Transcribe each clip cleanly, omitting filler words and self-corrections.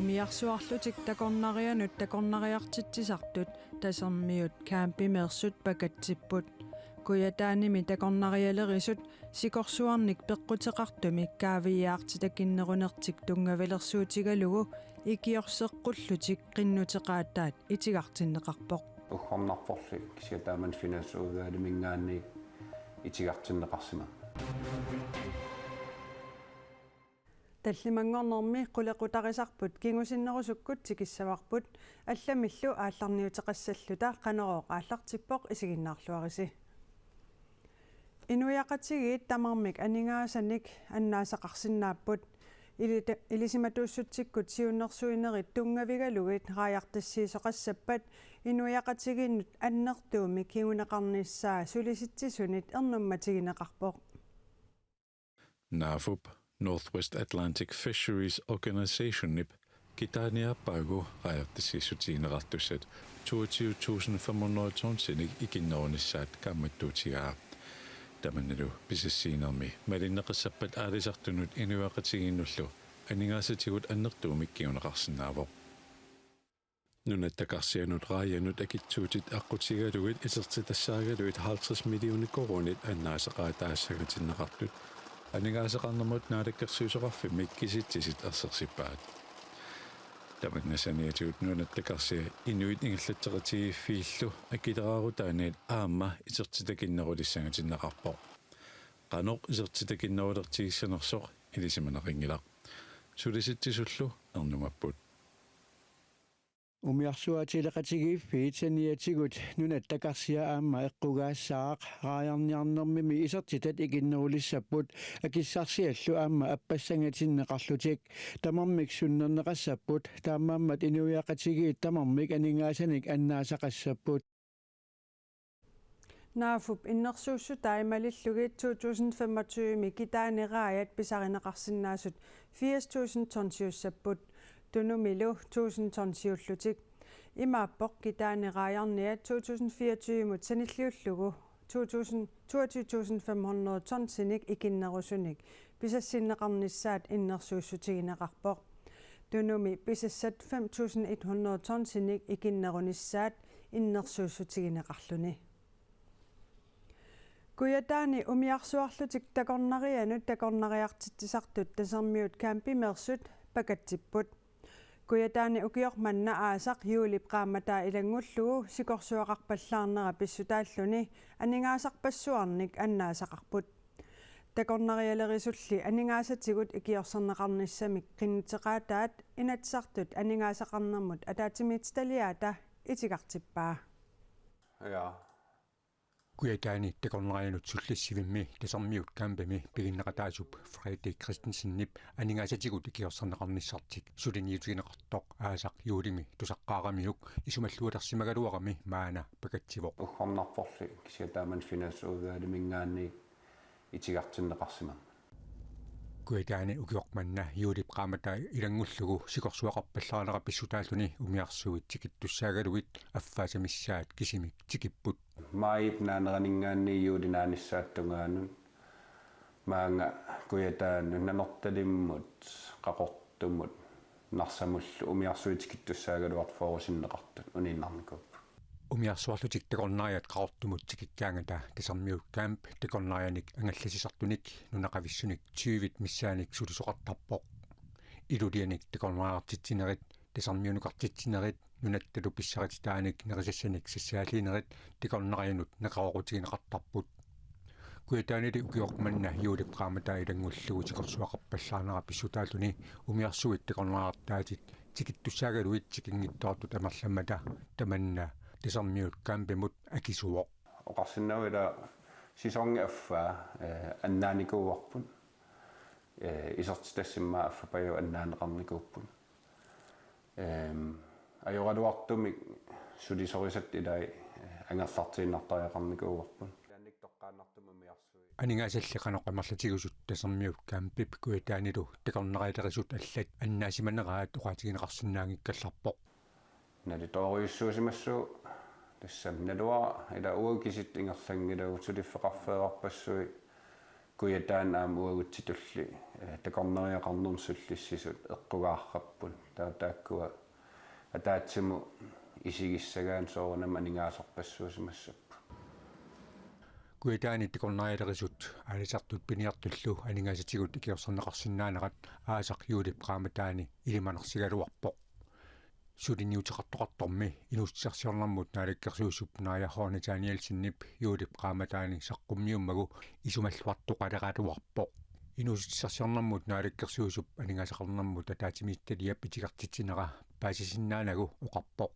Umiarsuarlutik takornarianut takornariartitsisartut tasermiut kaampimeersut pakatsipput kuyataanimi takornarialerisut sikorsuarnik peqqutеqartumik kaaviyaartitakinnerunertik tungavilersuutigalugu ikiorseqqullutik qinnutеqaataat itigartinneqarpoq ukhornarporli kisiataaman finansuugaalimingaanni itigartinneqarsima таллимангорнэрми qulеqutarisarput kingusinnerusukkut tikissavарput алламиллу аалларниутеқассаллута qanoroq ааллартиппоq isiginnaarluarisi инуяқатигиит тамармик анингаасаник аннаасақарсиннааппут илисиматууссутсиккут сиуннерсуинерит тунгавигалугит рааяқтассиисоқассаппат инуяқатигиннут аннертууми кигунеқарниссаа сулиситсисунит эрнумматигинеқарпоқ NAFUP Northwest Atlantic Fisheries Organisation NIP kitaaniappagu rajartissisutiinerartussat 22,500 tonsinik ikinnerunissaat kaammattuutigaa tamannalu pisassiinermi malinneqassappat aalisartunut inuaqatiginnullu aningaasatigut annertuumik kiuneqarsinnaavoq nunattakarsianut raajanut akitsuutit aqqutigaluit isertitassaaгаluit 50 millioner korunit annaasaqaataassagatinneqartut анигаасеқарнэрмут наалаккерсуусоқарфи миккиситсисит арсерсиппаат тамакнасаниатуут нунаттакарсиа инуит ингиллатсеқатигиффииллу акилераарутааниат аама исертитакиннерулиссангатиннеқарпоқ қаноқ исертитакиннерулертигиссанерсоқ илисиманеқингилақ сулиситсисуллу эрнумаппут Umiarsuatileqatigiiffiit saniatigut nunattakarsia aamma eqqugaassaaaq raajarniarnermimi isertitat ikinnerulissaput akissarsiallu aamma appassangatinneqarlutik tamarmik sunnerneqassapput taammaammat inuiaqatigiit tamarmik aningaasanik annaasaqassaput NAFUP innersuussu taimalillugit 2025 kitaaneraajat pisarineqarsinnaasut 80,000 tonsiussapput tunumilu 1000 tonsiullutik imaappoq kitaaneraajarniat 2024 mut sanilliullugu 22,500 tonsinik ikinnerusunik pisassinneqarnissaat innersuussutigineqarpoq tunumi pisassat 5,100 tonsinik ikinnerunissaat innersuussutigineqarluni kuyataani umiarsuarlutik takornarianut takornariartitsisartut tasermiut kaampimeersut pakatsipput kuyataani ukiormanna aasaq yuulip qaammataa ilangullugu sikorsuaqarpallaarnera pissutaalluni aningaasarpassuarnik annaasaqarput takornarialerisulli aningaasatigut ikiorserneqarnissamik qinnutеqaataat inatsartut aningaasaqarnermut ataatimiitstaliaata itigartippaa ja Kuyataani takornarianut sulliссivimmi tasermiut kaampami piginneqataasup Frederik Christensen-nip aningaasatigut ikiorserneqarnissartik suliniutigineqartoq aasaq yuulimi tusaqqaaramiuk isumalluulersimagaluarami maana pakatsivoq ukhornarporli kisiataaman finansuugaalimingaanni itigartinneqarsima Kuyataani ukiormanna yuulip qaamata ilangullugu sikorsuaqarpallaanera pissutaalluni umiarsuit tikittussaagaluit affaasamисsaat kisimik tikipput maip naaneraninggaanni yuulinaanissaattungaanun maanga kuyataanu nanertalimmut qaqortummut narsamullu umiarsuitikittussaagaluart forusinneqartut uninnarnikup umiarsuarlutik takornariat qaortumut tikikkaangata tasermiut camp takornarianik angallasisartunik nunaqavissunik 20 missaanik sulisoqartarpoq ilulianik takornariartitsinerit tasermiunuqartitsinerit nunattalu pissarititaanik nerisassanik sassaaliinerit takornarianut neqaorutigineqartarput kuyataanili ukiormanna yuulip qaamataa ilangullugu sikorsuaqarpallaarnera pissutaalluni umiarsuit takornariartaatit tikittussaagaluit tikingittoortut amerlamata tamanna tasermiut kaampimut akisuoq oqarsinnauila sisongiaffaa annaanikuuarpun isertitassimmaa affapaju annaaneqarnikuuppun ajoraluartumik sulisorisat ilai angerlartiinnartariaqarnikuuarpun taannik toqqaannartumamiarsui aningaasallaqanoq amerlatigusut tasermiut kaampip kuyataanilu takornarialerisut allat annaasimaneraat oqaatigineqarsinnaangikkallarpoq nalitoriussuusimassu tassam nalua ila uakisit ingerlangilagu suliffeqarfeeqarpassui kuyataan uagutsitulli takorneriaqarnumsullissisut eqqugаарrappun taakkua ataatsimu isigissagaan soorunam aningaasarpassuusimassappu kuitaani tikornarialerisut aalisartut piniartullu aningaasatigut ikiorserneqarsinnaanaqat aasaq yuulip qaamataani ilimanersigaluarpoq sudiniuteqartoqartormi inussarsiornermut naalikkersuusup naajahornitaanialsinnip yuulip qaamataani saqqummiummagu isumalluartoqaleraluarpoq inussarsiornermut naalikkersuusup aningaasaqarnermut ataatimiittaliap itigartitinera paasisinnaanagu oqarpoq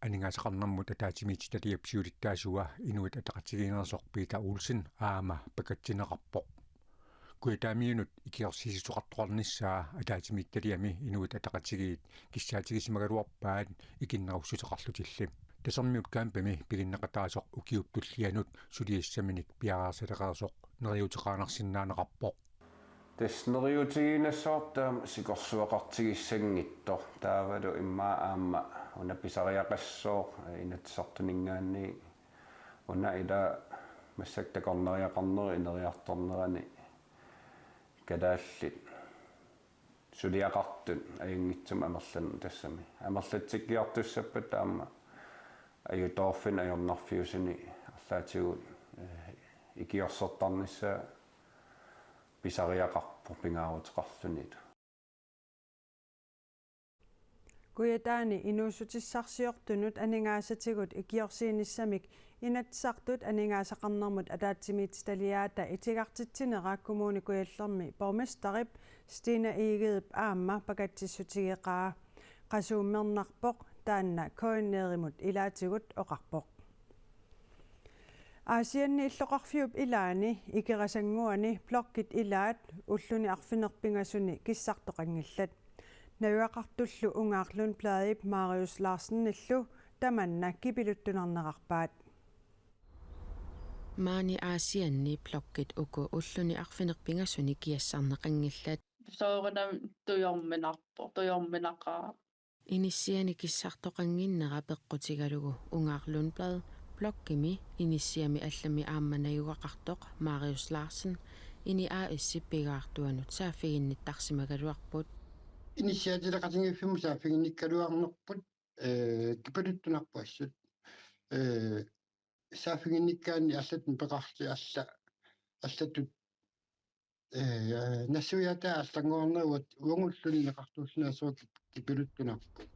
aningaasaqarnermut ataatimiittaliap siulittaasua inuit ataqatigiinersoq Peter Olsen aama pakatsineqarpoq kuitaamiunut ikiorsiisutoqartoqarnissaa ataatimiittaliami inuit ataqatigiit kissaatigisimaгаluарpaat ikinnerussuteqarlutillim tasermiut kaampami piginnaqataasoq ukiuptullianut suliassaminik piaraarsalеqарsoq neriuteqaanarsinnaaneqarpoq таснериутигинассоортаам сикорсуақартигиссангитто таавалу иммаа аама уна писариақассоо инатсартунингаанни уна ила массактакорнериақарнери инериарторнерани кадааллит сулиақартут аюнгитсум амерлан тассами амерлатсиккиартуссаппат таама аюторфин ajornarfiusini арлаатигут икиорсертарнissaа писариақарпу пингаарутеқарлунит куятаани инуусутиссарсиортунут анингаасатигут икиорсииниссамик инатсартут анингаасақарнермут атаатсимиитсталиаата итигартитсинера коммуни куяллерми борместарип Стина Игееп аама пакатсиссутигеқаа қасууммернарпоқ таанна коиннееримут илаатигут оқарпоқ Аасианни иллоқарфиуп илаани икерасангуани блоккит илаат уллуни арфинерпингасуни киссартоқангиллат наюақартуллу унгаарлун плаадип Мариус Ларсениллу таманна кипилуттунарнеқарпаат Маани аасианни блоккит уку уллуни арфинерпингасуни киассарнеқангиллат соорунам туйорминақаа иниссиани киссартоқангиннера пеққутигалугу унгаарлун плаад blokkimi inisiami allami aammanayugaqartoq Marius Larsen ini AS-pigaartuanut saafiginnittarsimagaluarput inisiatileqatingiffimu saafiginnikkaluarnerput kipaluttunarpuassut saafiginnikkaanni аллатун пеқарти аллатут нассуяата аллангуарнеруат уангуллуни неқартууллунаасуа кипалуттунарпут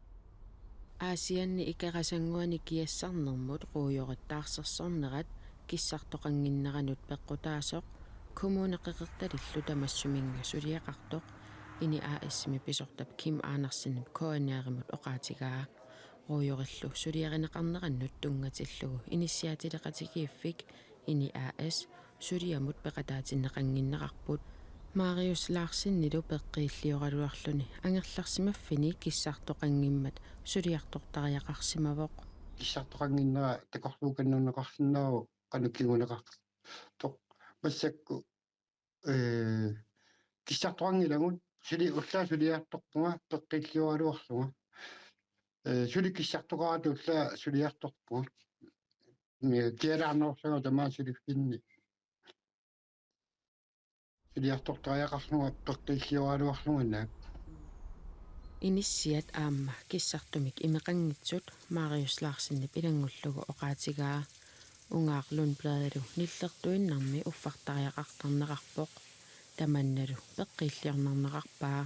Аасианни икерасангуани киассарнермут руйориттаарсерсорнерат киссартоқангиннеранут пеққутаасоқ коммунеқеқерталиллу тамассуминга сулиақартоқ ини АС-ми писортап Ким Анерсенеп коаниаримут оқаатигаа руйориллу сулиаринеқарнераннут тунгатиллугу инициатилеқатигииффик ини АС сулиамут пеқатаатиннеқангиннеқарпут Marius Larsen nilu peqqииллиоралуарлүни ангерларсимаффини киссартоқангиммат сулиарторториақарсимавоқ киссартоқангиннера такорлууканнернеқарсиннеру кануккигунеқар тоқ массакку киссартоқангилагут сили уллаа сулиарторпунга пеққииллиоралуарлунга сули киссартоқарату уллаа сулиарторпуга киалаарнерсага тамаасилиффинни сулиарторториақарлунга пеққииллиоралуарлунганаак иниссиат аама киссартумик имеқангитсут Marius Larsen пилангуллугу оқаатигаа унгаарлун плаадалу ниллертуиннарми уффартариақартарнеқарпоқ таманналу пеққииллиорнарнеқарпаа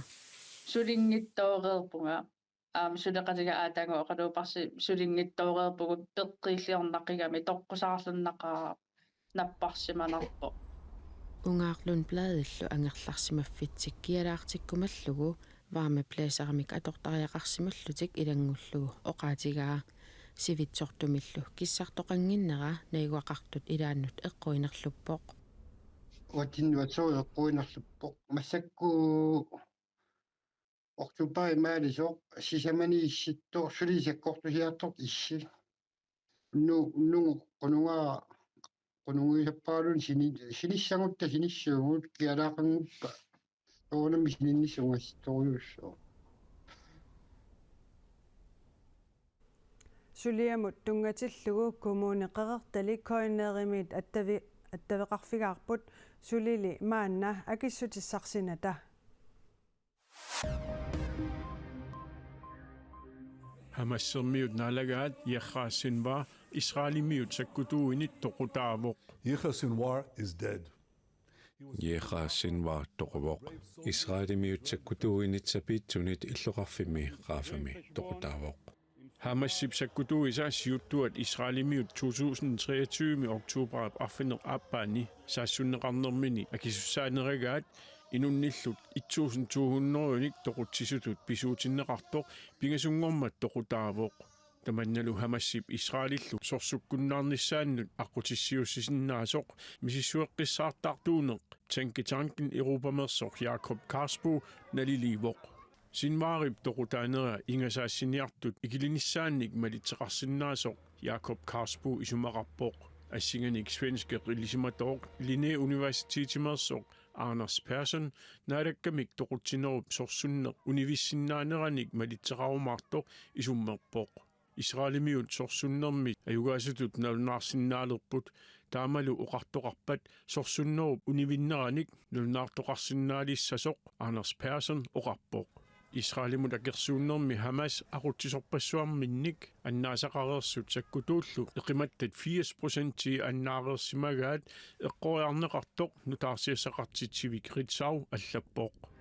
сулингиттоореерпунга сулеқатига аатаанга оқалуупарси сулингиттоореерпугут пеққииллиорнақигами тоққусаарлуннақаа наппарсиманарпо унгаарлун плаадаллу ангерларсимаффитсик киалаартиккумаллугу вааме плеесарамик атортариақарсималлутик илангуллугу оқаатигаа сивитсортумиллу киссартоқангиннера наигуақартут илааннут эққуинерлуппоқ уатиннуатсоо эққуинерлуппоқ массакку октубай маалисоо сисамани исситтоо сулисаккортусиартор исси нунгу qununguisappaarun sinissangut sinissuugut kialaaqanguppa oonami sininnissungassitoruussoo сулиамут тунгаtillugu коммунеқерертали коинееримит аттавеқарфигаарпут сулили маанна акиссутиссарсината Hamassermiut naalagaat iarraassinvaa Israelimiut sakkutuuinit toqutaavoq. Sinwar is dead. Yeqaassinvaa toqavoq Israelimiut sakkutuuinit sapiitsunit illoqarfimi qaafami toqutaavoq. Hamassip sakkutuisa siuttuat Israelimiut 2023 oktober affineq aappaani saassunneqarnermini akisussaanerigaat inunnillut 1200unik toqutsisutut pisuutinneqartoq pingasungormat toqutaavoq tamannalu hamassip Israelillu sorsukkunnaarnissaannut aqutissiussisinaasoq misissueqqissaartaartuuneq tanketanken Europamersoq Jakob Karsbo naliliivoq sinvaarip toqutaanera ingasaassiniartut ikilinnissaannik malitseqarsinnaasoq Jakob Karsbo isumaqarpoq assinganik svenske rillisimatoq Linné Universitetimersoq Anders Persson naadakkamik toqutinerup sorsunneq univissinnaaneranik malitseqarumaartoq isummerpoq Israelimiut sorsunnermi ajugaasutut nalunnaarsinnaalerput taamalu oqartoqarpat sorsunnerup univinneranik nalunnaartoqarsinnaalissasoq Anders Persson oqarpoq Israelimut akersuunnermi Hamas aquttisorpassuarminnik annaasaqareersut sakkutuullu eqimattat 80% annaareersimagaat eqqoriarneqartoq nutaarsiassaqartitsivik ritsau allappoq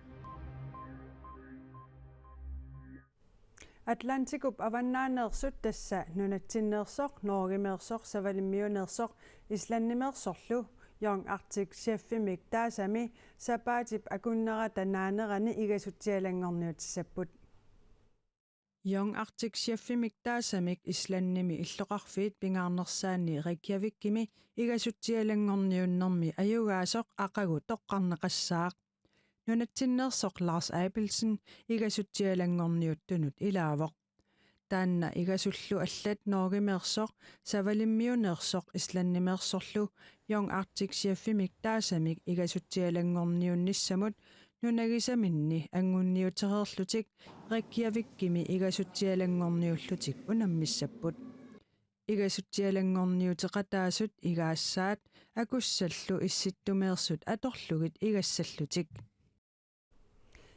Atlanticup avannaaneersut tassa nunatsinneersoq Norgimeersoq savalimmiuneersoq Islannimeersorlu Young Arctic Chefimik taasami sapaatip akunnerata naanerani igasutialangorniutissaput Young Arctic Chefimik taasamik Islannimi illoqarfiit pingaarnersaani Reykjavikkimi igasutialangorniunnermi ajugaasoq aqagu toqqarneqassaaq nunatsinneersoq Lars Abelsen igasutialangorniuttunut ilaavoq taanna igasullu allat Norgimeersoq savalimmiuneersoq Islannimeersorlu Young Arctic Chefimik taasamik igasutialangorniunnissamut nunagisaminni angunniutereerlutik Reykjavikkimi igasutialangorniullutik unammissapput igasutialangorniuteqataasut igaassaat akussallu issittumeersut atorlugit igassallutik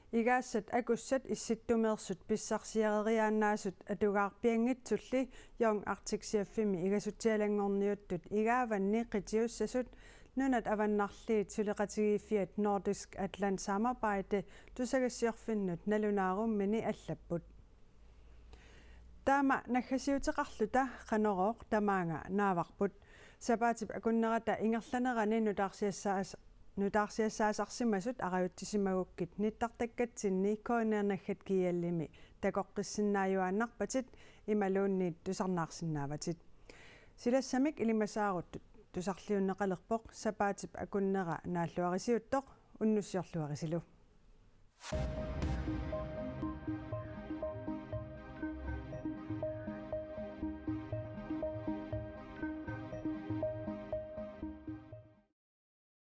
Igaassat akussat issittumeersut pissarsiareriaannaasut atugaarpiangitsulli Young Arctic Chefimi igasutialangorniuttut igaavanni qitiussasut nunat avannarliit suleqatigiiffiat Nordisk Atlant samarbejde tusagassiorfinnut nalunaarummini allapput Taama naggasiuteqarluta qanorooq tamaanga naavarput sapaatip akunnerata ingerlanerani nutaarsiassaasarsimasut aqajuttisimagukkit nittartakkatsinni koonernaggat kiallimi takoqqissinnaayuaannarpatit imaluunniit tusarnaarsinnaavatit silassamik ilimasaarut tusarliunneqalerpoq sapaatip akunnera naalluarisiuttoq unnussiorluarisilu